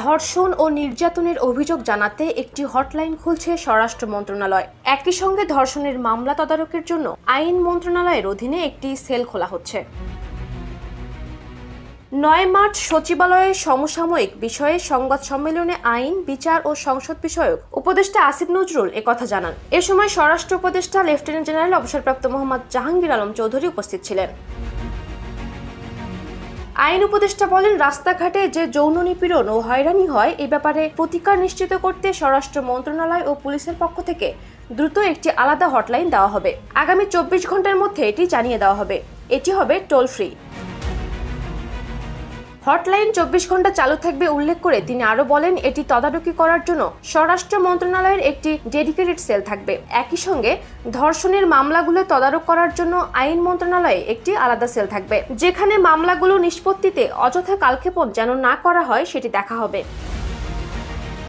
ধর্ষণ ও নির্যাতনের অভিযোগ জানাতে একটি হটলাইন খুলছে স্বরাষ্ট্র মন্ত্রণালয়। একই সঙ্গে ধর্ষণের মামলা তদারকের জন্য আইন মন্ত্রণালয়ের অধীনে একটি সেল খোলা হচ্ছে। 9 মার্চ সচিবালয়ে সমসাময়িক বিষয়ে সংবাদ সম্মেলনে আইন, বিচার ও সংসদ বিষয়ক উপদেষ্টা আসিফ নজরুল একথা জানান। এ সময় স্বরাষ্ট্র উপদেষ্টা লেফটেন্যান্ট জেনারেল অবসরপ্রাপ্ত মোহাম্মদ জাহাঙ্গীর আলম চৌধুরী উপস্থিত ছিলেন। আইন উপদেষ্টা বলেন, রাস্তাঘাটে যে যৌন নিপীড়ন ও হয়রানি হয় এ ব্যাপারে প্রতিকার নিশ্চিত করতে স্বরাষ্ট্র মন্ত্রণালয় ও পুলিশের পক্ষ থেকে দ্রুত একটি আলাদা হটলাইন দেওয়া হবে। আগামী 24 ঘন্টার মধ্যে এটি জানিয়ে দেওয়া হবে। এটি হবে টোল ফ্রি। হটলাইন 24 ঘন্টা চালু থাকবে উল্লেখ করে তিনি আরো বলেন, এটি তদারকি করার জন্য স্বরাষ্ট্র মন্ত্রণালয়ের একটি ডেডিকেটেড সেল থাকবে। একই সঙ্গে ধর্ষণের মামলাগুলো তদারক করার জন্য আইন মন্ত্রণালয়ে একটি আলাদা সেল থাকবে, যেখানে মামলাগুলো নিষ্পত্তিতে অযথা কালক্ষেপণ যেন না করা হয় সেটি দেখা হবে।